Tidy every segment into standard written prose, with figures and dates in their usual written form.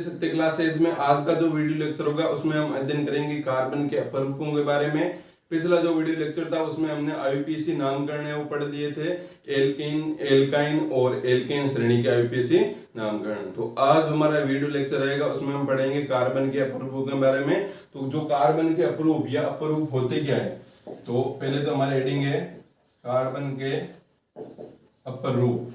सत्य क्लासेज में आज का जो वीडियो लेक्चर होगा उसमें हम अध्ययन करेंगे कार्बन के अपरूपों के बारे में। पिछला जो वीडियो लेक्चर था उसमें हमने आईयूपीएसी नामकरण है वो पढ़ दिए थे, एल्कीन, एल्काइन और एल्केन श्रेणी के आईयूपीएसी नामकरण। तो आज हमारा वीडियो लेक्चर रहेगा उसमें हम पढ़ेंगे कार्बन के अपरूपों के बारे में। तो जो कार्बन के अपरूप या अपरूप होते क्या है, तो पहले तो हमारा हेडिंग है कार्बन के अपरूप।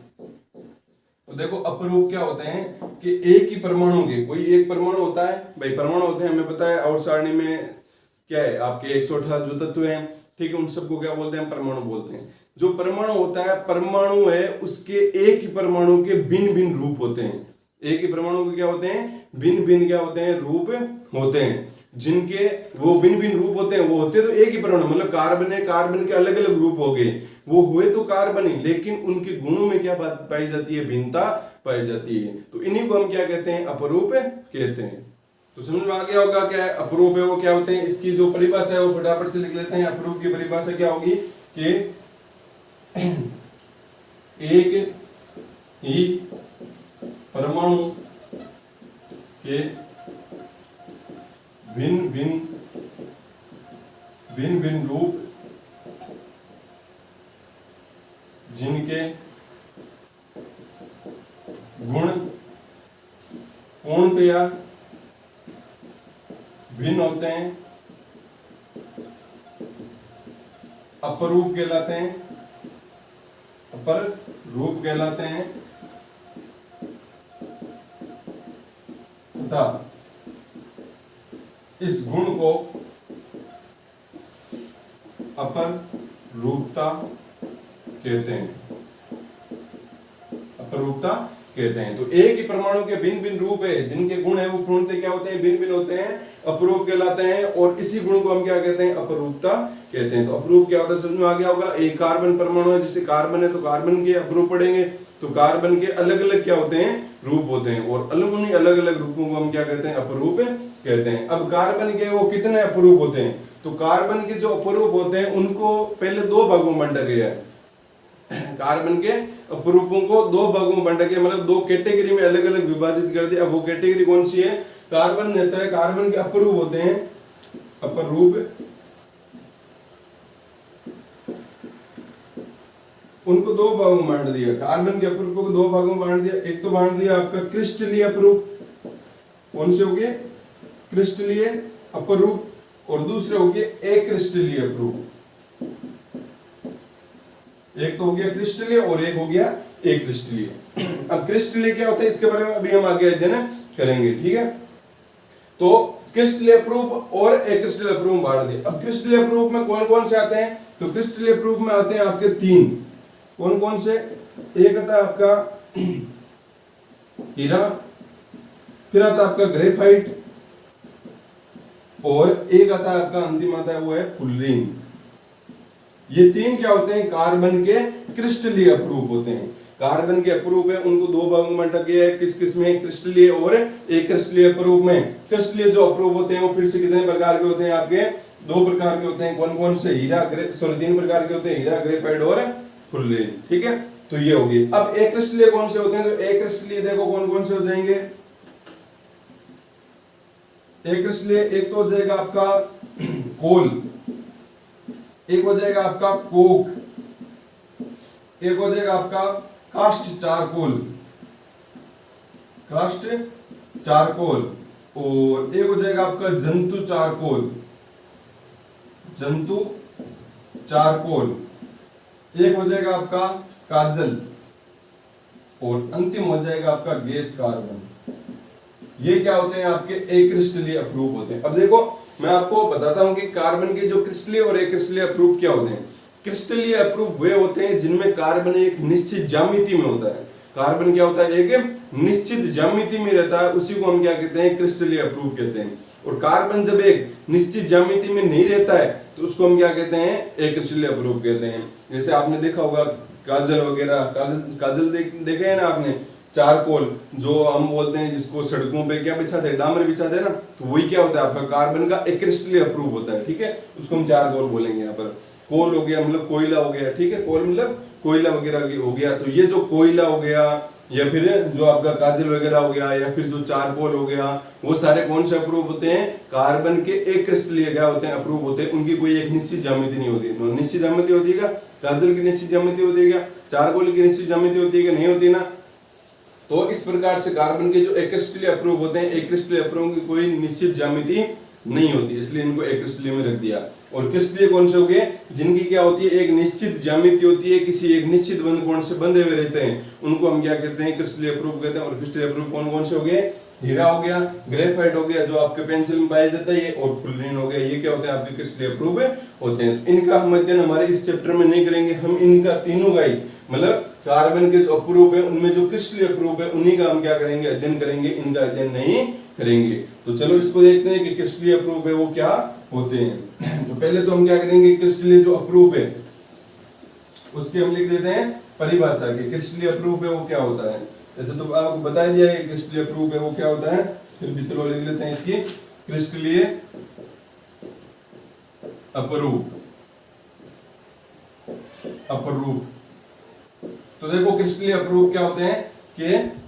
तो देखो अपरूप क्या होते हैं कि एक ही परमाणु के, कोई एक परमाणु होता है, भाई परमाणु होते हैं हमें पता है, और सारणी में क्या है आपके 118 जो तत्व हैं, ठीक है, उन सबको क्या बोलते हैं, परमाणु बोलते हैं। जो परमाणु होता है, परमाणु है उसके एक ही परमाणु के भिन्न भिन्न रूप होते हैं। एक ही परमाणु के क्या होते हैं, भिन्न भिन्न क्या होते हैं, रूप होते हैं। जिनके वो भिन्न भिन्न रूप होते हैं, वो होते तो एक ही परमाणु, मतलब कार्बन है, कार्बन के अलग अलग रूप हो गए, वो हुए तो कार्बन ही, लेकिन उनके गुणों में क्या बात पाई जाती है, भिन्नता पाई जाती है। तो इन्हीं को हम क्या कहते हैं, अपरूप कहते हैं। तो समझ में आ गया होगा क्या है अपरूप है, वो क्या होते हैं। इसकी जो परिभाषा है वो फटाफट से लिख लेते हैं। अपरूप की परिभाषा क्या होगी कि एक ही परमाणु के भिन्न भिन्न रूप जिनके गुण पूर्णतया भिन्न होते हैं, अपरूप कहलाते हैं, अपर रूप कहलाते हैं, तथा इस गुण को अपर रूपता कहते हैं, अपरूपता कहते हैं। तो एक ही परमाणु के भिन्न भिन्न रूप है, जिनके गुण है वो पूर्णतः क्या होते हैं, भिन्न भिन्न होते हैं, अपरूप कहलाते हैं, और इसी गुण को हम क्या कहते हैं, अपरूपता कहते हैं। तो अपरूप क्या होता है समझ में आ गया होगा। एक कार्बन परमाणु है, जैसे कार्बन है तो कार्बन के अपरूप पढ़ेंगे, तो कार्बन के अलग अलग क्या होते हैं, रूप होते हैं, और उन्हीं अलग अलग रूपों को हम क्या कहते हैं, अपरूप कहते हैं। अब कार्बन के वो कितने अपरूप होते हैं, तो कार्बन के जो अपरूप होते हैं उनको पहले दो भागों में बांटा गया है। कार्बन के अपरूपों को दो भागों में बांटा गया, मतलब दो कैटेगरी में अलग अलग विभाजित कर दिया। अब वो कैटेगरी कौन सी है, कार्बन रहता है, कार्बन के अपरूप होते हैं, अपरूप, उनको दो भागों में बांट दिया। कार्बन के अपरूपों को दो भागों में बांट दिया। एक तो बांट दिया आपका क्रिस्टलीय अपरूप, कौन से हो गए, क्रिस्टलीय अपरूप, और दूसरे हो गए अक्रिस्टलीय अपरूप। एक तो हो गया क्रिस्टलीय और एक हो गया अक्रिस्टलीय। अब क्रिस्टलीय क्या होता है इसके बारे में अभी हम आगे अध्ययन करेंगे, ठीक है। तो क्रिस्टलीय अपरूप और अक्रिस्टलीय अपरूप बांट दिए। अब क्रिस्टलीय अपरूप में कौन कौन से आते हैं, तो क्रिस्टलीय अपरूप में आते हैं आपके तीन, कौन कौन से, एक आता है आपका हीरा, फिर आता है आपका ग्रेफाइट, और एक आता है आपका अंतिम आता है वो है फुलरीन। ये तीन क्या होते हैं, कार्बन के क्रिस्टलीय अपरूप होते हैं। कार्बन के अपरूप है उनको दो भागों में बांटा गया है, किस किस में, क्रिस्टलीय और अक्रिस्टलीय अपरूप में। क्रिस्टलीय जो अपरूप होते हैं वो फिर से कितने प्रकार के होते हैं, आपके दो प्रकार के होते हैं, कौन कौन से, तीन प्रकार के होते हैं, हीरा, ग्रेफाइट और फुलरीन, ठीक है। तो ये होगी। अब अक्रिस्टलीय कौन से होते हैं, तो अक्रिस्टलीय देखो कौन कौन से हो जाएंगे। अक्रिस्टलीय एक तो हो जाएगा आपका कोल, एक हो जाएगा आपका कोक, एक हो जाएगा आपका कास्ट चारकोल, कास्ट चारकोल, और एक हो जाएगा आपका जंतु चारकोल, जंतु चारकोल, एक हो जाएगा आपका काजल, और अंतिम हो जाएगा आपका गैस कार्बन। ये क्या होते हैं, आपके अक्रिस्टलीय अपरूप होते हैं। अब देखो मैं आपको बताता हूं कि कार्बन के जो क्रिस्टलीय और अक्रिस्टलीय अपरूप क्या होते हैं। क्रिस्टलीय अपरूप वे होते हैं जिनमें कार्बन एक निश्चित ज्यामिति में होता है। कार्बन क्या होता है, एक निश्चित ज्यामिति में रहता है, उसी को हम क्या कहते हैं, क्रिस्टलीय अपरूप कहते हैं। और कार्बन जब एक निश्चित ज्यामिति में नहीं रहता है तो उसको हम क्या कहते हैं, अक्रिस्टलीय अपरूप कहते हैं। जैसे आपने देखा होगा काजल वगैरह, काजल देखे है ना आपने, चारकोल जो हम बोलते हैं, जिसको सड़कों पे क्या बिछाते हैं, डामर बिछाते हैं ना, तो वही क्या होता है, आपका कार्बन का अक्रिस्टलीय अपरूप होता है, ठीक है। उसको हम चारकोल बोलेंगे। यहाँ पर कोल हो गया मतलब कोयला हो गया, ठीक है, कोल मतलब कोयला वगैरह हो गया। तो ये जो कोयला हो गया, या फिर जो आपका काजल वगैरह हो गया, या फिर जो चारकोल हो गया, वो सारे कौन से अप्रूव होते हैं? कार्बन के एक क्रिस्टलीय क्या होते हैं? अप्रूव होते हैं। उनकी कोई एक निश्चित ज्यामिति नहीं होती। निश्चित ज्यामिति होती है क्या? काजल की निश्चित ज्यामिति होती है क्या? चारकोल की निश्चित ज्यामिति होती है कि नहीं होती ना? तो इस प्रकार से कार्बन के जो एक क्रिस्टलीय अप्रूव होते हैं, एक क्रिस्टलीय अप्रूव की कोई निश्चित ज्यामिति नहीं होती, इसलिए इनको एक क्रिस्टलीय में रख दिया। और क्रिस्टलीय कौन से हो गए? जिनकी क्या होती है? एक निश्चित ज्यामिति होती है, किसी एक निश्चित बंध कोण से बंधे हुए रहते हैं, उनको हम क्या कहते हैं? क्रिस्टलीय अप्रूव कहते हैं। और क्रिस्टलीय अप्रूव कौन कौन से हो गए? हीरा हो गया, ग्रेफाइट हो गया जो आपके पेंसिल में पाया जाता है, और फुलरीन हो गया। ये क्या होते हैं? आपके क्रिस्टलीय अप्रूव होते हैं। इनका हम अध्ययन हमारे इस चैप्टर में नहीं करेंगे। हम इनका तीनों का ही मतलब कार्बन के जो अप्रूव है उनमें जो क्रिस्टलीय अप्रूव है उन्हीं का हम क्या करेंगे? अध्ययन करेंगे। इनका अध्ययन नहीं करेंगे। तो चलो इसको देखते हैं कि क्रिस्टलीय अप्रूव है वो क्या होते हैं। तो पहले तो हम क्या करेंगे? क्रिस्टलीय जो अप्रूव है उसके हम लिख देते हैं परिभाषा की। क्रिस्टलीय अप्रूव है वो क्या होता है? जैसे तो आपको बता दिया है क्रिस्टलीय अप्रूव है वो क्या होता है, फिर भी चलो लिख लेते हैं इसकी। क्रिस्टलीय अप्रूव, अप्रूव। तो देखो क्रिस्टलीय अप्रूव क्या होते हैं कि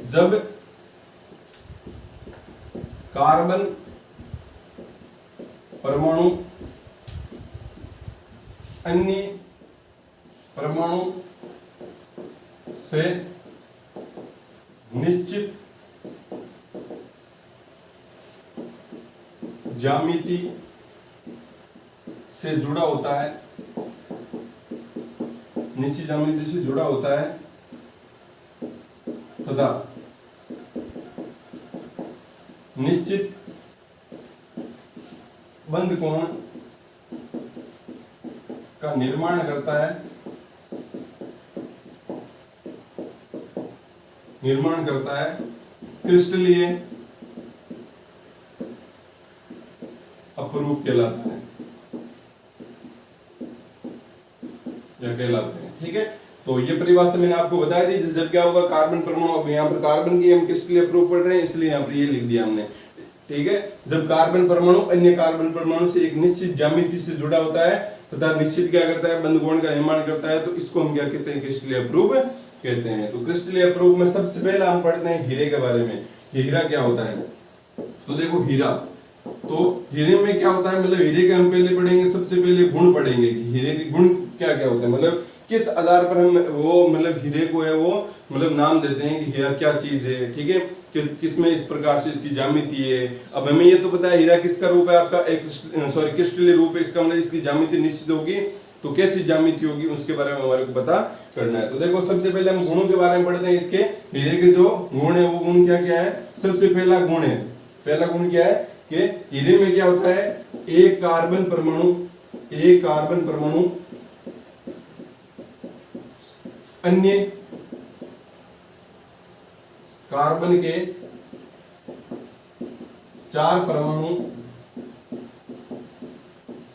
जब कार्बन परमाणु अन्य परमाणु से निश्चित ज्यामिति से जुड़ा होता है, निश्चित ज्यामिति से जुड़ा होता है तथा निश्चित बंध कोण का निर्माण करता है, क्रिस्टलीय अप्रूव कहलाता है या कहलाते हैं। ठीक है, तो ये परिभाषा मैंने आपको बताया दी। जब क्या होगा? कार्बन परमाणु, अब यहाँ पर कार्बन की हम क्रिस्टलीय अप्रूव पढ़ रहे हैं इसलिए यहाँ पर ये लिख दिया हमने। ठीक है, जब कार्बन परमाणु अन्य कार्बन परमाणु से एक निश्चित ज्यामिति से जुड़ा होता है तथा निश्चित क्या करता है? बंध कोण का निर्माण करता है, तो इसको हम क्या कहते हैं? क्रिस्टलीय अप्रूव कहते हैं। तो क्रिस्टलीय अप्रूव में सबसे पहले हम पढ़ते हैं हीरे के बारे में। हीरा क्या होता है? तो देखो हीरा, तो हीरे में क्या होता है? मतलब हीरे के हम पहले पढ़ेंगे, सबसे पहले गुण पढ़ेंगे कि हीरे के गुण क्या क्या होते हैं, मतलब किस आधार पर हम वो मतलब हीरे को है वो मतलब नाम देते हैं कि हीरा क्या चीज है। ठीक है, किसमें इस प्रकार से इसकी ज्यामिति है। अब हमें ये तो पता है हीरा किसका रूप है? आपका एक क्रिस्टलीय रूप है। इसका मतलब इसकी ज्यामिति निश्चित होगी, तो कैसी ज्यामिति होगी उसके बारे में हमारे को पता करना है। तो देखो सबसे पहले हम गुणों के बारे में पढ़ते हैं। इसके हीरे के जो गुण है वो गुण क्या क्या है? सबसे पहला गुण है, पहला गुण क्या है कि हीरे में क्या होता है? एक कार्बन परमाणु अन्य कार्बन के 4 परमाणु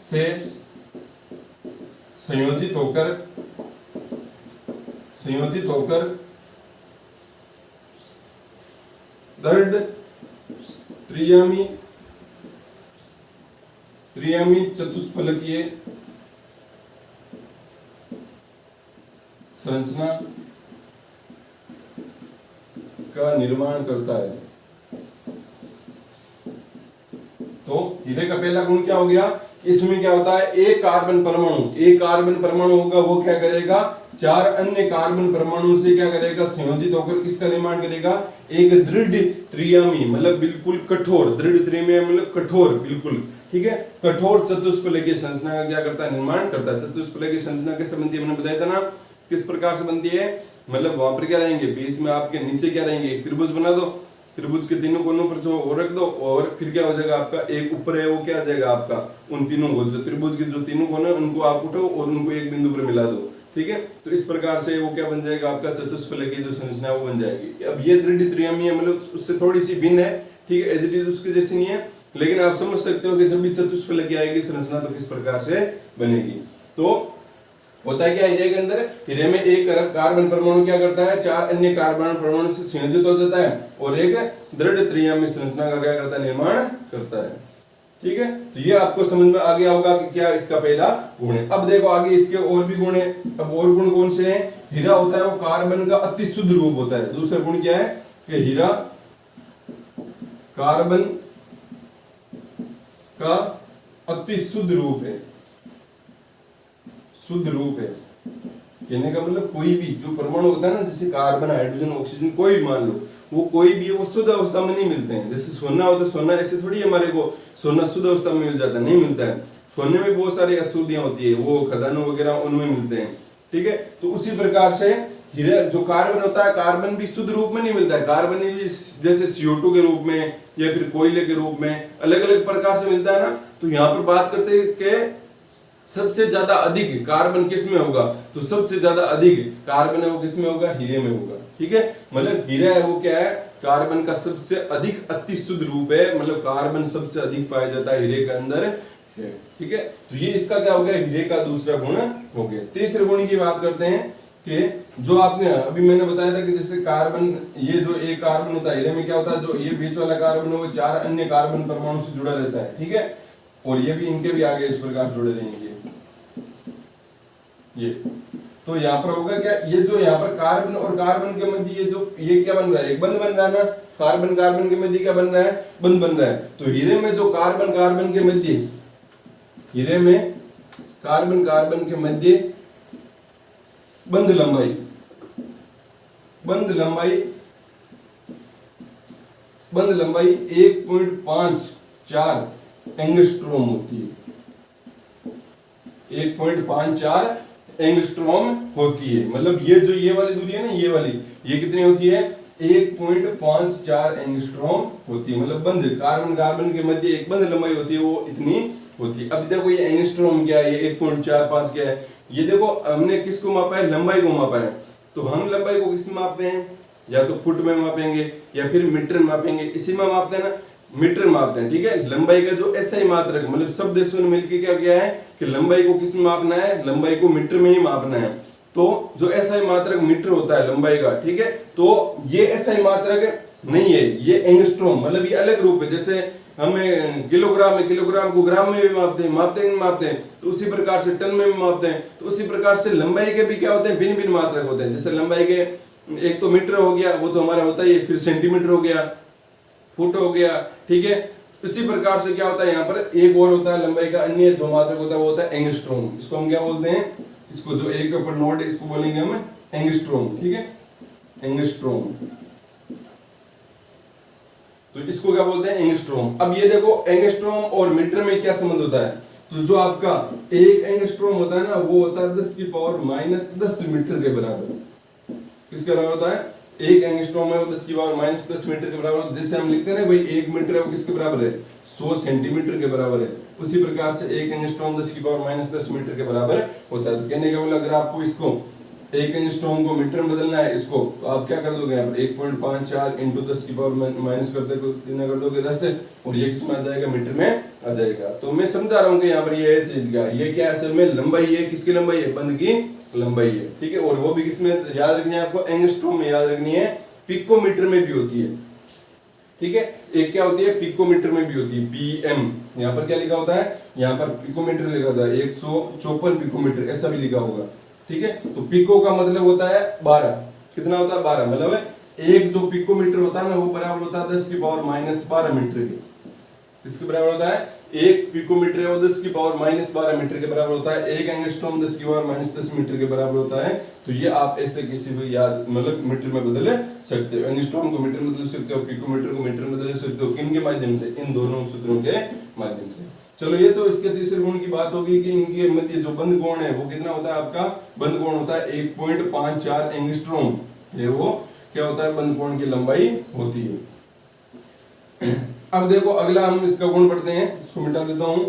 से संयोजित होकर दृढ़ त्रियामी चतुष्फलकीय संरचना का निर्माण करता है। तो हीरे का पहला गुण क्या हो गया? इसमें क्या होता है? एक कार्बन परमाणु होगा, वो क्या करेगा? 4 अन्य कार्बन परमाणु से क्या करेगा? संयोजित होकर किसका निर्माण करेगा? एक दृढ़ त्रियामी, मतलब बिल्कुल कठोर, दृढ़ त्रियामी मतलब कठोर बिल्कुल। ठीक है, कठोर चतुष्फलकीय संरचना का क्या करता है? निर्माण करता है। चतुष्फलकीय संरचना कैसे बनती है? मैंने बताया था ना किस प्रकार से बनती है। मतलब वहां पर क्या रहेंगे? बीच में आपके नीचे क्या रहेंगे? एक त्रिभुज बना दो, त्रिभुज के तीनों कोनों पर जो वो रख दो, और फिर क्या हो जाएगा? आपका एक ऊपर है वो क्या आ जाएगा? आपका उन तीनों को, जो त्रिभुज के जो तीनों कोने उनको आप उठाओ और उनको एक बिंदु पर मिला दो। ठीक है, तो इस प्रकार से वो क्या बन जाएगा? आपका चतुष्फलकीय जो संरचना है वो बन जाएगी। अब ये दृढ़ त्रियामी है, मतलब उससे थोड़ी सी भिन्न है। ठीक है, एज इट इज उसके जैसी नहीं है, लेकिन आप समझ सकते हो कि जब भी चतुष्फलकीय आएगी संरचना तो किस प्रकार से बनेगी। तो होता है क्या हीरे के अंदर? हीरे में एक कार्बन परमाणु क्या करता है? 4 अन्य कार्बन परमाणु से संयोजित हो जाता है और एक दृढ़ त्रियामी संरचना का क्या करता है? निर्माण करता है। ठीक है, तो ये आपको समझ में आ गया होगा कि क्या इसका पहला गुण है। अब देखो आगे इसके और भी गुण है। अब और गुण कौन से हैं? हीरा होता है वो कार्बन का अति शुद्ध रूप होता है। दूसरा गुण क्या है कि हीरा कार्बन का अति शुद्ध रूप है। शुद्ध रूप है कहने का मतलब कोई भी जो परमाणु होता है ना, जैसे कार्बन, हाइड्रोजन, ऑक्सीजन, कोई भी मान लो, वो कोई भी वो शुद्ध अवस्था में नहीं मिलते हैं। जैसे सोना होता है, सोना ऐसे थोड़ी हमारे को सोना शुद्ध अवस्था में मिल जाता है, नहीं मिलता है। सोने में बहुत सारी अशुद्धियां होती है, वो खदानों वगैरह उनमें मिलते हैं। ठीक है, तो उसी प्रकार से हीरा जो कार्बन होता है, कार्बन भी शुद्ध रूप में नहीं मिलता है। कार्बन भी जैसे CO2 के रूप में या फिर कोयले के रूप में अलग अलग प्रकार से मिलता है ना। तो यहाँ पर बात करते हैं कि सबसे ज्यादा अधिक कार्बन किस में होगा, तो सबसे ज्यादा अधिक कार्बन है वो किस में होगा? हीरे में होगा। ठीक है, मतलब हीरा है वो क्या है? कार्बन का सबसे अधिक अति शुद्ध रूप है, मतलब कार्बन सबसे अधिक पाया जाता है हीरे के अंदर है। ठीक है, तो ये इसका क्या हो गया? हीरे का दूसरा गुण हो गया। तीसरे गुण की बात करते हैं कि जो आपने अभी मैंने बताया था कि जैसे कार्बन, ये जो एक कार्बन होता है हीरे में, क्या होता है? जो ये बीच वाला कार्बन है वो 4 अन्य कार्बन परमाणु से जुड़ा रहता है। ठीक है, और ये भी इनके भी आगे इस प्रकार जुड़े रहेंगे। ये तो यहाँ पर होगा क्या? ये जो यहाँ पर कार्बन और कार्बन के मध्य ये जो ये क्या बन रहा है? एक बंध बन रहा है ना। कार्बन कार्बन के मध्य क्या बन रहा है? बंध बन रहा है। तो हीरे में जो कार्बन कार्बन के मध्य, हीरे में कार्बन कार्बन के मध्य बंध लंबाई, बंध लंबाई 1.54 एंगस्ट्रॉम होती है। 1.54 एंगस्ट्रॉम होती है। मतलब ये जो ये वाली दूरी है ना, ये वाली, ये कितनी होती है? 1.54 एंगस्ट्रॉम होती है। मतलब बंध कार्बन कार्बन के मध्य एक बंध लंबाई होती है, वो इतनी होती है। अब देखो ये एंगस्ट्रॉम क्या है, ये 1.45 क्या है? ये देखो हमने किसको मापा है? लंबाई को मापा है। तो हम लंबाई को किस मापते हैं? या तो फुट में मापेंगे या फिर मीटर में मापेंगे। इसी में मापते हैं ना, मीटर मापते हैं। ठीक है, लंबाई का जो SI मात्रक, मतलब सब देशों ने मिलकर क्या किया है कि लंबाई को किस में मापना है? लंबाई को मीटर में ही मापना है। तो जो SI मात्रक मीटर होता है लंबाई का, ठीक है, तो ये SI मात्रक नहीं है, ये एंगस्ट्रॉम, मतलब ये अलग रूप है। जैसे हमें किलोग्राम है, किलोग्राम को ग्राम में भी मापते हैं, तो उसी प्रकार से टन में भी मापते हैं। तो उसी प्रकार से लंबाई के भी क्या होते हैं? भिन्न भिन्न मात्रक होते हैं। जैसे लंबाई के एक तो मीटर हो गया, वो तो हमारा होता है, फिर सेंटीमीटर हो गया, फुट हो गया। ठीक है, इसी प्रकार से क्या होता है? यहाँ पर एक और होता है लंबाई का अन्य जो मात्रक होता है, वो होता है एंगस्ट्रॉम। इसको हम क्या बोलते हैं? इसको जो एक के ऊपर नोट है, इसको बोलेंगे हम एंगस्ट्रॉम। ठीक है, एंगस्ट्रॉम, तो इसको क्या बोलते हैं? एंगस्ट्रॉम। अब ये देखो एंगस्ट्रॉम और मीटर में क्या संबंध होता है? तो जो आपका एक एंगस्ट्रॉम होता है ना, वो होता है 10⁻⁻10 मीटर के बराबर। किसके बराबर होता है? एक एंगस्ट्रॉम है वो 10⁻⁻10 मीटर के बराबर। जैसे हम लिखते हैं ना भाई, 1 मीटर है वो किसके बराबर है? 100 सेंटीमीटर के बराबर है। उसी प्रकार से एक एंगस्ट्रॉम 10⁻⁻10 मीटर के बराबर होता है। तो कहने का मतलब अगर आपको इसको एक एंगस्ट्रॉम को मीटर में बदलना है इसको, तो आप क्या कर दोगे? यहाँ पर 1.54 इंटू 10⁻⁻ करते कितना कर दोगे? 10 से, और ये किसमें आ जाएगा? मीटर में आ जाएगा। तो मैं समझा रहा हूँ कि यहाँ पर ये चीज क्या है, ये क्या है? असल में लंबाई है, किसकी लंबाई है? बंध की लंबाई है। ठीक है, और वो भी किसमें याद रखनी है आपको? एंगस्ट्रॉम में याद रखनी है। पिकोमीटर में भी होती है। ठीक है, एक क्या होती है? पिकोमीटर में भी होती है, PM। यहाँ पर क्या लिखा होता है? यहाँ पर पिकोमीटर लिखा होता है, 154 पिकोमीटर ऐसा भी लिखा होगा। ठीक है, तो पिको का मतलब होता है 12। कितना होता है? 12। मतलब एक जो पिकोमीटर होता है ना, वो बराबर होता है 10⁻12 मीटर के। किसके बराबर होता है? एक पिकोमीटर है वो 10⁻12 मीटर के बराबर होता है। एक एंगस्ट्रॉम 10⁻10 मीटर के बराबर होता है। तो ये आप ऐसे किसी भी याद मतलब मीटर में बदल सकते हो। एंगस्ट्रॉम को मीटर में बदल सकते हो, पिकोमीटर को मीटर में बदल सकते हो। किन के माध्यम से? इन दोनों सूत्रों के माध्यम से। चलो, ये तो इसके तीसरे गुण की बात होगी कि इनके मध्य जो बंध कोण है वो कितना होता है? आपका बंध कोण होता है 1.54 एंगस्ट्रॉम। ये वो क्या होता है? बंध कोण की लंबाई होती है। अब देखो अगला हम इसका गुण पढ़ते हैं, इसको मिटा देता हूं।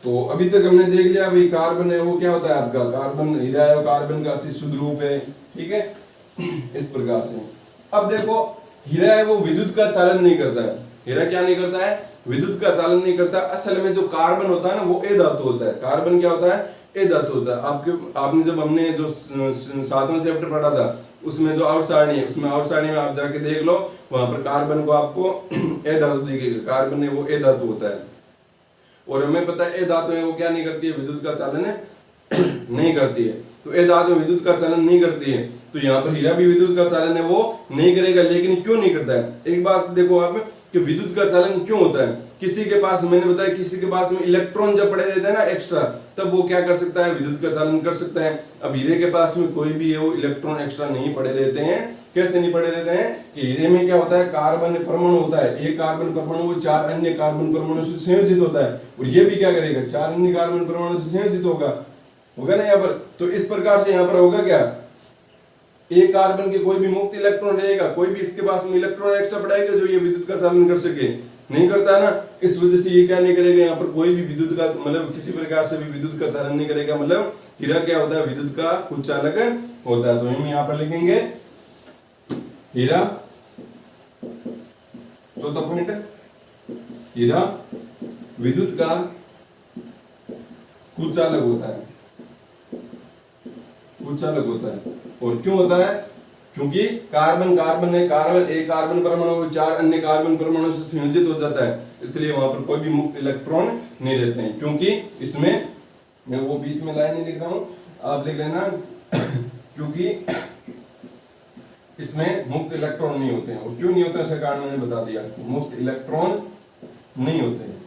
तो अभी तक हमने देख लिया भाई कार्बन है वो क्या होता है? आपका कार्बन हीरा है, कार्बन का अति शुद्ध रूप है। ठीक है, इस प्रकार से। अब देखो हीरा है वो विद्युत का चालन नहीं करता है। हीरा क्या नहीं करता है? विद्युत का चालन नहीं करता। असल में जो कार्बन होता है ना, वो ए धातु होता है। कार्बन क्या होता है? ए धातु होता है। आपने जब हमने जो 7वां चैप्टर पढ़ा था, उसमें जो आवर्त सारणी है, उसमें आवर्त सारणी में आप जाके देख लो, वहां पर कार्बन को आपको ए धातु दिखेगा। कार्बन है वो ए धातु होता है। और हमें पता है ये धातुएं वो क्या नहीं करती है, विद्युत का चालन नहीं करती है। तो ये धातु विद्युत का चालन नहीं करती है, तो यहाँ पर हीरा भी विद्युत का चालन है वो नहीं करेगा। लेकिन क्यों नहीं करता है, एक बात देखो आप कि विद्युत का चालन क्यों होता है। किसी के पास, मैंने बताया किसी के पास में इलेक्ट्रॉन जब पड़े रहते हैं ना एक्स्ट्रा, तब वो क्या कर सकता है, विद्युत का चालन कर सकता है। अब हीरे के पास में कोई भी है वो इलेक्ट्रॉन एक्स्ट्रा नहीं पड़े रहते हैं। कैसे नहीं पड़े रहते हैं कि हीरे में क्या होता है, कार्बन परमाणु होता है, एक कार्बन परमाणु वो 4 अन्य कार्बन परमाणु से संयोजित होता है, और ये भी क्या करेगा, 4 अन्य कार्बन परमाणु से संयोजित होगा ना यहाँ पर। तो इस प्रकार से यहाँ पर होगा क्या, एक कार्बन के कोई भी मुक्त इलेक्ट्रॉन रहेगा, कोई भी इसके पास में इलेक्ट्रॉन एक्स्ट्रा पड़ाएगा जो ये विद्युत का चालन कर सके, नहीं करता है ना। इस वजह से ये क्या नहीं करेगा, यहाँ पर कोई भी विद्युत का मतलब किसी प्रकार से भी विद्युत का चालन नहीं करेगा। मतलब हीरा क्या होता है, विद्युत का कुचालक होता है। तो हम यहाँ पर लिखेंगे हीरा, चौथा पॉइंट, हीरा विद्युत का कुचालक होता है, कुचालक होता है। और क्यों होता है, क्योंकि कार्बन है, कार्बन एक कार्बन परमाणु 4 अन्य कार्बन परमाणु से संयोजित हो जाता है, इसलिए वहां पर कोई भी मुक्त इलेक्ट्रॉन नहीं रहते हैं। क्योंकि इसमें, मैं वो बीच में लाइन नहीं लिख रहा हूं, आप लिख लेना क्योंकि इसमें मुक्त इलेक्ट्रॉन नहीं होते हैं। और क्यों नहीं होते हैं, इसका कारण मैंने बता दिया, मुक्त इलेक्ट्रॉन नहीं होते हैं।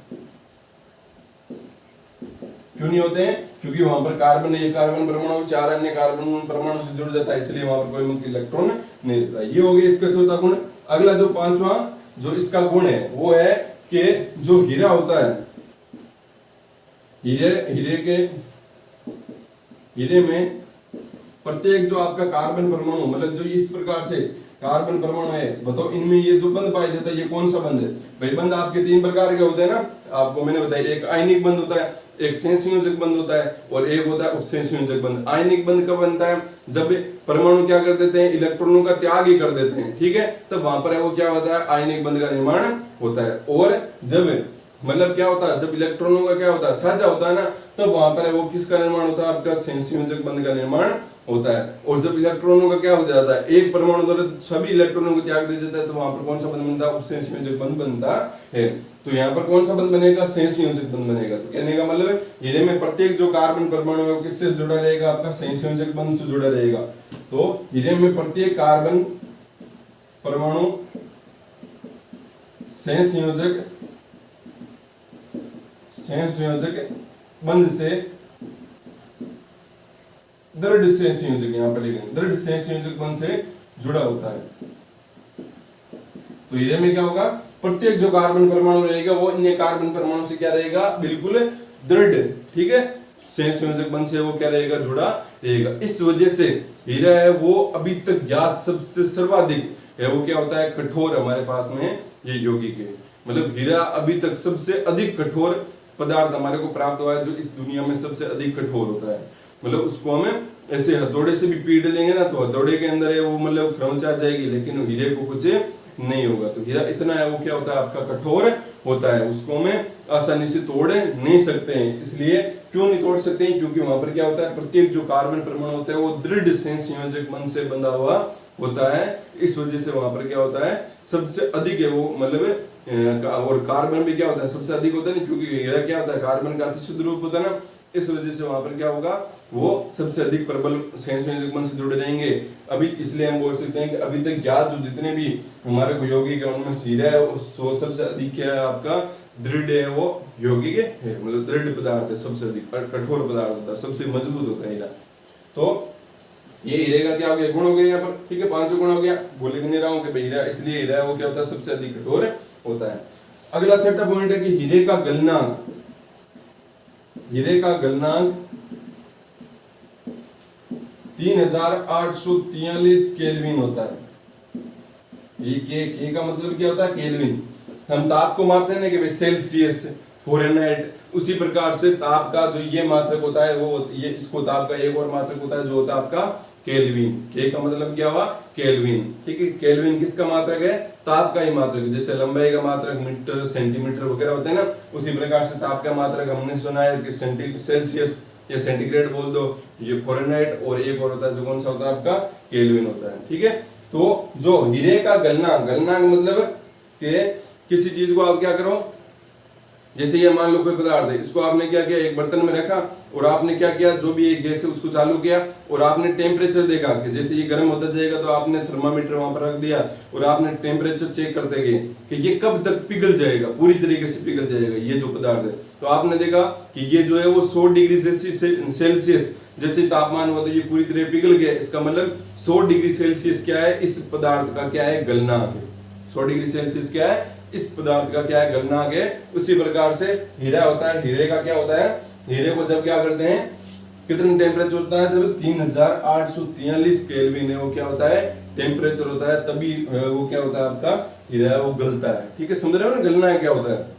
क्यों नहीं होते हैं, क्योंकि वहां पर कार्बन एक कार्बन परमाणु 4 अन्य कार्बन परमाणु से जुड़ जाता है, इसलिए वहां पर कोई मुक्त इलेक्ट्रॉन नहीं रहता। ये हो गया इसका चौथा गुण। अगला जो 5वां जो इसका गुण है वो है कि जो हीरा होता है, हीरे में प्रत्येक जो आपका कार्बन परमाणु, मतलब जो इस प्रकार से कार्बन परमाणु है, बताओ इनमें ये जो बंध पाया जाता है ये कौन सा बंध है भाई। बंध आपके 3 प्रकार के होते हैं ना, आपको मैंने बताया, एक आयनिक बंध होता है, एक सहसंयोजक बंध होता है, और एक होता है उपसंयोजक बंध। आयनिक बंध कब बनता है, जब परमाणु क्या कर देते हैं, इलेक्ट्रॉनों का त्याग ही कर देते हैं, ठीक है, तब वहां पर वो क्या होता है, आयनिक बंध का निर्माण होता है। और जब मतलब क्या होता है, जब इलेक्ट्रॉनों का क्या होता है, साझा होता है ना, तब वहां पर वो किसका निर्माण होता है, आपका सहसंयोजक बंध का निर्माण होता है। और जब इलेक्ट्रॉनों का क्या हो जाता है, एक परमाणु द्वारा सभी इलेक्ट्रॉनों को त्याग दिया जाता है, तो वहां पर कौन सा बंध बनता है, उपसंयोजक बंध बनता है। तो यहाँ पर कौन सा बंध बनेगा, सहसंयोजक बंध बनेगा। तो कहने का मतलब हीरे में प्रत्येक जो कार्बन परमाणु है वो किससे जुड़ा रहेगा, आपका सहसंयोजक बंध से जुड़ा रहेगा। तो हीरे में प्रत्येक कार्बन परमाणु सहसंयोजक बंध से, दृढ़ सहसंयोजक, यहाँ पर लिखेंगे दृढ़ सहसंयोजक बंध से जुड़ा होता है। तो हीरे में क्या होगा, प्रत्येक जो कार्बन परमाणु रहेगा वो अन्य कार्बन परमाणु से क्या रहेगा, बिल्कुल दृढ़, ठीक है, सहसंयोजक बंध से वो क्या रहेगा, जुड़ा रहेगा। इस वजह से हीरा है वो अभी तक ज्ञात सबसे सर्वाधिक है वो क्या होता है, कठोर हमारे पास में ये यौगिक है। मतलब हीरा अभी तक सबसे अधिक कठोर पदार्थ हमारे को प्राप्त हुआ है, जो इस दुनिया में सबसे अधिक कठोर होता है। मतलब उसको हमें ऐसे हथौड़े से भी पीट लेंगे ना, तो हथौड़े के अंदर है वो मतलब क्रंच आ जाएगी, लेकिन हीरे को कुछ नहीं होगा। तो हीरा इतना है वो क्या होता है, आपका कठोर होता है, उसको हमें आसानी से तोड़ नहीं सकते हैं। इसलिए क्यों नहीं तोड़ सकते हैं, क्योंकि वहां पर क्या होता है, प्रत्येक जो कार्बन परमाणु होता है वो दृढ़ सहसंयोजक बंध से बंधा हुआ होता है। इस वजह से वहां पर क्या होता है, सबसे अधिक है वो, मतलब और कार्बन भी क्या होता है, सबसे अधिक होता है ना, क्योंकि हीरा क्या होता है, कार्बन का अतिशुद्ध रूप होता है ना, इस वजह से वहां पर क्या होगा, वो सबसे अधिक प्रबल सहसंयोजक बंध से जुड़े रहेंगे। अभी इसलिए हम बोल सकते हैं कि अभी तक ज्ञात जो जितने भी हमारे को यौगिक है उनमें हीरा है वो सबसे अधिक क्या है, आपका दृढ़ है, वो यौगिक है, मतलब दृढ़ पदार्थ है, सबसे अधिक कठोर पदार्थ होता है, सबसे मजबूत होता है हीरा। तो ये हीरे का क्या हो गया, गुण हो गया यहाँ पर, ठीक है, 5 गुण हो गया। बोले नहीं रहा हूँ कि हीरा, इसलिए हीरा है वो क्या होता है, सबसे अधिक कठोर होता है। अगला छठा पॉइंट है कि हीरे का गलनांक, हीरे का गलनांक 3843 केल्विन होता है। ये के का मतलब क्या होता है, केल्विन। हम ताप को मापते हैं ना कि भाई सेल्सियस, फ़ारेनहाइट, उसी प्रकार से ताप का जो ये मात्रक होता है वो ये इसको ताप का एक और मात्रक होता है जो होता है आपका केल्विन। के का मतलब क्या हुआ, केल्विन, ठीक है। केल्विन किसका मात्रक है, ताप का ही मात्रक। जैसे लंबाई का मात्रक मीटर सेंटीमीटर वगैरह होते हैं ना, उसी प्रकार से ताप का मात्रक हमने सुना है कि सेल्सियस या सेंटीग्रेड बोल दो, ये फ़ारेनहाइट, और एक और होता है जो कौन सा होता है, आपका केल्विन होता है, ठीक है। तो जो हीरे का गलनांक, गलनांक मतलब कि किसी चीज को आप क्या करो, जैसे ये मान लो कोई पदार्थ है, इसको आपने क्या किया, एक बर्तन में रखा और आपने क्या किया, जो भी एक गैस है उसको चालू किया और आपने टेम्परेचर देखा कि जैसे ये गर्म होता जाएगा तो आपने थर्मामीटर वहां पर रख दिया और आपने टेम्परेचर चेक करते गए कि ये कब तक पिघल जाएगा, पूरी तरीके से पिघल जाएगा ये जो पदार्थ है। तो आपने देखा कि ये जो है वो 100 डिग्री सेल्सियस जैसे तापमान हुआ तो ये पूरी तरह पिघल गया। इसका मतलब 100 डिग्री सेल्सियस क्या है, इस पदार्थ का क्या है, गलना आ गया। 100 डिग्री सेल्सियस क्या है, इस पदार्थ का क्या है, गलना आ गया। उसी प्रकार से हीरा होता है, हीरे का क्या होता है, हीरे को जब क्या करते हैं, कितना टेम्परेचर होता है, जब 3843 केल्विन है वो क्या होता है, टेम्परेचर होता है, तभी वो क्या होता है आपका हीरा है वो गलता है। ठीक है, समझ रहे हो ना, गलना है क्या होता है।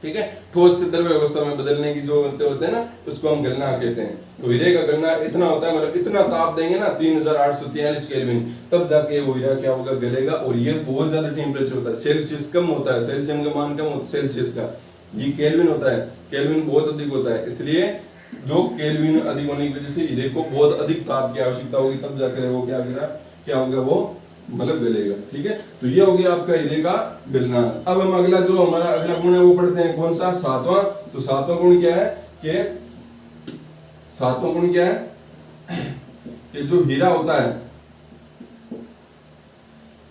ठीक है, ठोस से द्रव्य अवस्था में बदलने की जो होते हैं ना, उसको हम गलना कहते हैं। तो हीरे का गलना इतना होता है, मतलब इतना ताप देंगे ना 3843 केल्विन, तब जाके वो हीरा क्या होगा, गलेगा। और ये बहुत ज्यादा टेम्परेचर होता है, सेल्सियस कम होता है, सेल्सियम का मान कम होता है सेल्सियस का, ये केल्विन होता है, केल्विन बहुत अधिक होता है। इसलिए जो केल्विन अधिक होने की वजह से हीरे को बहुत अधिक ताप की आवश्यकता होगी, तब जाकर वो क्या होगा वो मतलब गलेगा। ठीक है, तो ये हो गया आपका हीरे का गलना। अब हम अगला जो हमारा अगला गुण है वो पढ़ते हैं, कौन सा, सातवां। तो सातवां गुण क्या है कि सातवां गुण क्या है कि जो हीरा होता है,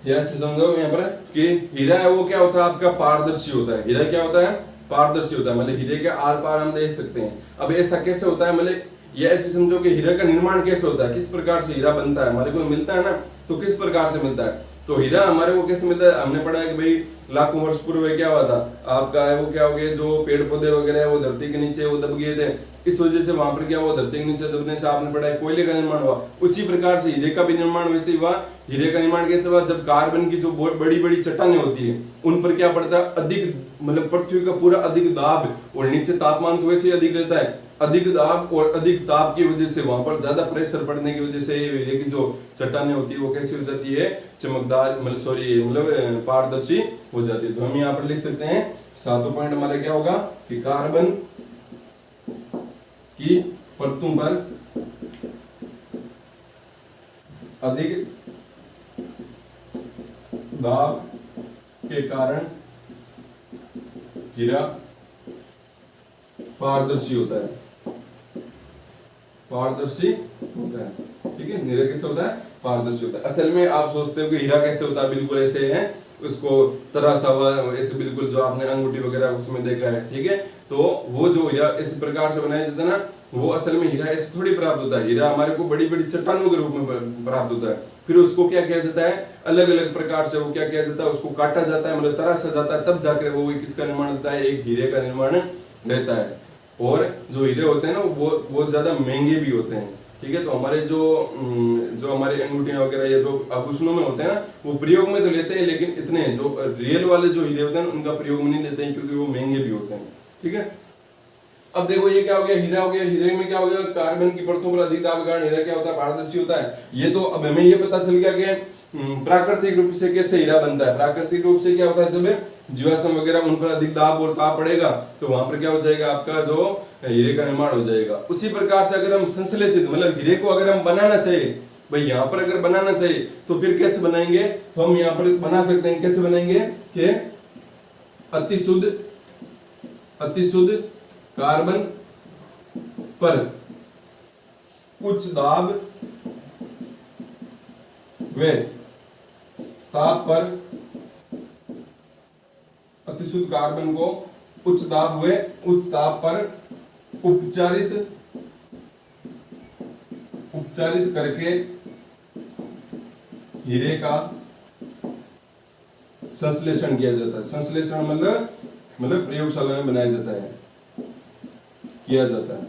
ऐसे समझो यहाँ पर कि हीरा है वो क्या होता है आपका, पारदर्शी होता है। हीरा क्या होता है, पारदर्शी होता है, मतलब हीरे के आर पार हम देख सकते हैं। अब ऐसा कैसे होता है, मतलब ये ऐसे समझो कि हीरा का निर्माण कैसे होता है, किस प्रकार से हीरा बनता है, हमारे को मिलता है ना, तो किस प्रकार से मिलता है। तो हीरा हमारे को कैसे मिलता है, हमने पढ़ा है कि भाई लाखों वर्ष पूर्व क्या हुआ था आपका है वो क्या हो गया, जो पेड़ पौधे वगैरह है वो धरती के नीचे वो दब गए थे, इस वजह से वहां पर क्या हुआ, धरती के नीचे दबने से आपने पढ़ा है कोयले का निर्माण हुआ। उसी प्रकार से हीरे का भी निर्माण वैसे ही हुआ। हीरे का निर्माण कैसे हुआ, जब कार्बन की जो बड़ी बड़ी चट्टानें होती है उन पर क्या पड़ता है, अधिक मतलब पृथ्वी का पूरा अधिक दाब, और नीचे तापमान तो वैसे ही अधिक रहता है, अधिक दाब और अधिक ताप की वजह से वहां पर ज्यादा प्रेशर पड़ने की वजह से हीरे की जो चट्टानें होती है वो कैसी हो जाती है, चमकदार, मतलब पारदर्शी हो जाती है। तो हम यहाँ पर लिख सकते हैं सातों पॉइंट हमारा क्या होगा कि कार्बन की परतों पर अधिक दाब के कारण हीरा पारदर्शी होता है, पारदर्शी होता है। ठीक है, हीरा कैसे होता है, पारदर्शी होता है। असल में आप सोचते हो कि हीरा कैसे होता है, बिल्कुल ऐसे है, उसको तरासा हुआ ऐसे बिल्कुल जो आपने अंगूठी वगैरह उसमें देखा है। ठीक है, तो वो जो हीरा इस प्रकार से बनाया जाता है ना, वो असल में हीरा ऐसे थोड़ी प्राप्त होता है। हीरा हमारे को बड़ी बड़ी चट्टानों के रूप में प्राप्त होता है, फिर उसको क्या किया जाता है, अलग अलग प्रकार से वो क्या किया जाता है, उसको काटा जाता है, मतलब तराशा जाता है, तब जाकर वो किसका निर्माण होता है, एक हीरे का निर्माण रहता है। और जो हीरे होते हैं ना वो बहुत ज्यादा महंगे भी होते हैं। ठीक है, तो हमारे जो हमारे अंगूठियां वगैरह या जो आभूषणों में होते हैं ना, वो प्रयोग में तो लेते हैं, लेकिन इतने जो रियल वाले जो हीरे होते हैं उनका प्रयोग में नहीं लेते हैं, क्योंकि वो महंगे भी होते हैं। ठीक है, अब देखो ये क्या हो गया, हीरा हो गया। हीरे में क्या हो गया, कार्बन की परतों पर अधिक दाब के कारण हीरा क्या होता है, पारदर्शी होता है। ये तो अब हमें ये पता चल गया कि प्राकृतिक रूप से कैसे हीरा बनता है। प्राकृतिक रूप से क्या होता है, जब जीवाश्म वगैरह उन पर अधिक दाब और ताप पड़ेगा तो वहां पर क्या हो जाएगा, आपका जो हीरे का निर्माण हो जाएगा। उसी प्रकार से अगर हम संश्लेषित मतलब हीरे को अगर हम बनाना चाहिए, भाई यहाँ पर अगर बनाना चाहिए तो फिर कैसे बनाएंगे, तो हम यहाँ पर बना सकते हैं। कैसे बनाएंगे कि अति शुद्ध कार्बन पर उच्च दाब व ताप पर, अतिशुद्ध कार्बन को उच्च दाब व उच्च ताप पर उपचारित करके हीरे का संश्लेषण किया जाता है। संश्लेषण मतलब प्रयोगशाला में बनाया जाता है, किया जाता है।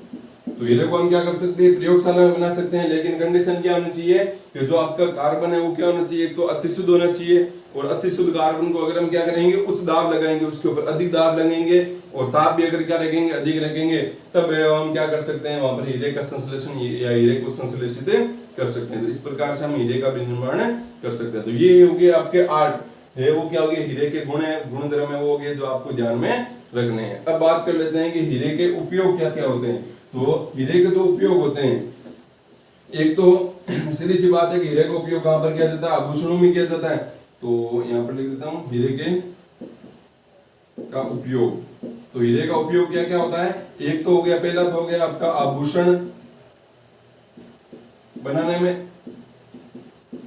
तो हीरे को हम क्या कर सकते हैं, प्रयोगशाला में बना सकते हैं, लेकिन कंडीशन क्या होनी चाहिए कि जो आपका कार्बन है वो क्या होना चाहिए, एक तो अतिशुद्ध होना चाहिए, और अतिशुद्ध कार्बन को अगर हम क्या करेंगे, उच्च दाब लगाएंगे, उसके ऊपर अधिक दाब लगेंगे, और ताप भी अगर क्या रखेंगे, अधिक रखेंगे, तब हम क्या कर सकते हैं, वहां पर हीरे का संश्लेषण या हीरे को संश्लेषित कर सकते हैं। तो इस प्रकार से हम हीरे का भी निर्माण कर सकते हैं। तो ये हो गए आपके 8 है, वो क्या हो गए, हीरे के गुण है, गुण धर्म है, वो हो गए जो आपको ध्यान में रखने हैं। अब बात कर लेते हैं कि हीरे के उपयोग क्या क्या होते हैं। तो हीरे के जो उपयोग होते हैं, एक तो सीधी सी बात है कि हीरे का उपयोग कहां पर किया जाता है, आभूषणों में किया जाता है। तो यहाँ पर लिख देता हूं हीरे के का उपयोग तो हीरे का उपयोग क्या क्या होता है, एक तो हो गया, पहला तो हो गया आपका आभूषण बनाने में।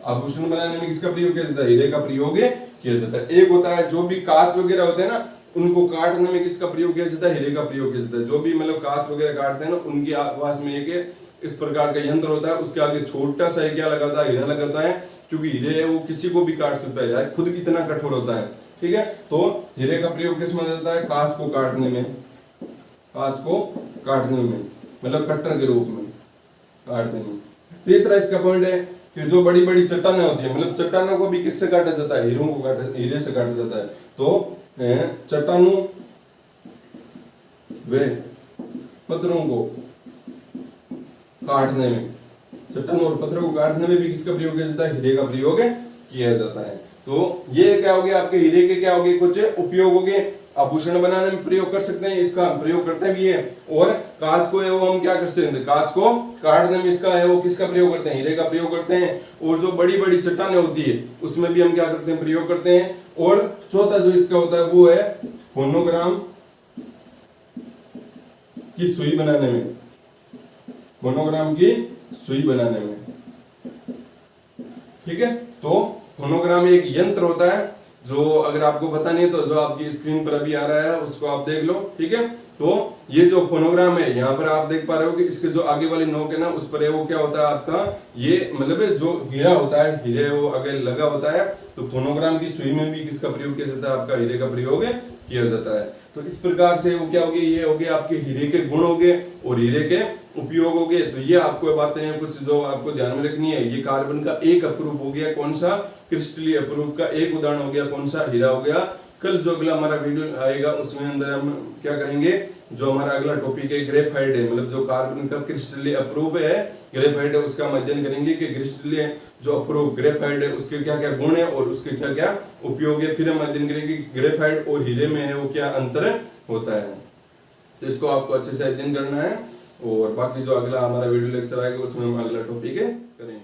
आभूषण बनाने में किसका प्रयोग किया जाता है, हीरे का प्रयोग किया जाता है। एक होता है जो भी कांच वगैरह होते हैं ना, उनको काटने में किसका प्रयोग किया जाता है, हीरे का प्रयोग किया जाता है। जो भी मतलब कांच वगैरह काटते हैं ना, उनके आसपास में एक इस प्रकार का यंत्र होता है, उसके आगे छोटा सा क्या लगा होता है, हीरा लगा होता है, क्योंकि हीरे है वो किसी को भी काट सकता है, यार खुद कितना कठोर होता है, ठीक है। तो हीरे का प्रयोग किस में होता है, कांच को काटने में, कांच को काटने में, मतलब कटर के रूप में काटने में। तीसरा इसका पॉइंट है कि जो बड़ी बड़ी चट्टानें होती है, मतलब चट्टानों को भी किससे काटा जाता है, हीरों को काटा, हीरे से काटा जाता है। तो चट्टानों वे पत्थरों को काटने में, चट्टानों और पत्थरों को काटने में भी किसका प्रयोग किया जाता है, हीरे का प्रयोग किया जाता है। तो ये क्या हो गया आपके हीरे के क्या हो गए कुछ उपयोग हो गए। आभूषण बनाने में प्रयोग कर सकते हैं, इसका प्रयोग करते भी है। और कांच को है वो हम क्या कर सकते हैं, कांच को काटने में इसका है वो किसका प्रयोग करते हैं, हीरे का प्रयोग करते हैं। और जो बड़ी बड़ी चट्टानें होती है उसमें भी हम क्या करते हैं, प्रयोग करते हैं। और चौथा जो इसका होता है वो है फोनोग्राम की सुई बनाने में, फोनोग्राम की सुई बनाने में, ठीक है। तो फोनोग्राम एक यंत्र होता है, जो अगर आपको पता नहीं है तो जो आपकी स्क्रीन पर अभी आ रहा है उसको आप देख लो, ठीक है। तो ये जो फोनोग्राम है, यहाँ पर आप देख पा रहे हो कि इसके जो आगे वाली नोक है ना, उस पर है वो क्या होता है आपका, ये मतलब जो हीरा होता है, हीरे वो आगे लगा होता है। तो फोनोग्राम की सुई में भी किसका प्रयोग किया जाता है, आपका हीरे का प्रयोग किया जाता है। तो इस प्रकार से वो क्या हो गए, ये हो गए आपके हीरे के गुण हो गए और हीरे के उपयोग हो गए। तो ये आपको बातें हैं कुछ जो आपको ध्यान में रखनी है। ये कार्बन का एक अप्रूफ हो गया, कौन सा, क्रिस्टलीय अप्रूफ का एक उदाहरण हो गया, कौन सा, हीरा हो गया। कल जो अगला हमारा वीडियो आएगा उसमें अंदर हम क्या करेंगे, जो हमारा अगला टॉपिक है ग्रेफाइट है, मतलब जो कार्बन का क्रिस्टलीय अप्रूफ है ग्रेफाइट है, उसका हम अध्ययन करेंगे कि क्रिस्टलीय जो अप्रूफ ग्रेफाइट है उसके क्या क्या गुण है और उसके क्या क्या उपयोग है। फिर हम अध्ययन करेंगे ग्रेफाइट और हीरे में है वो क्या अंतर होता है। तो इसको आपको अच्छे से अध्ययन करना है। और बाकी जो अगला हमारा वीडियो लेक्चर आएगा उसमें हम अगला टॉपिक करेंगे।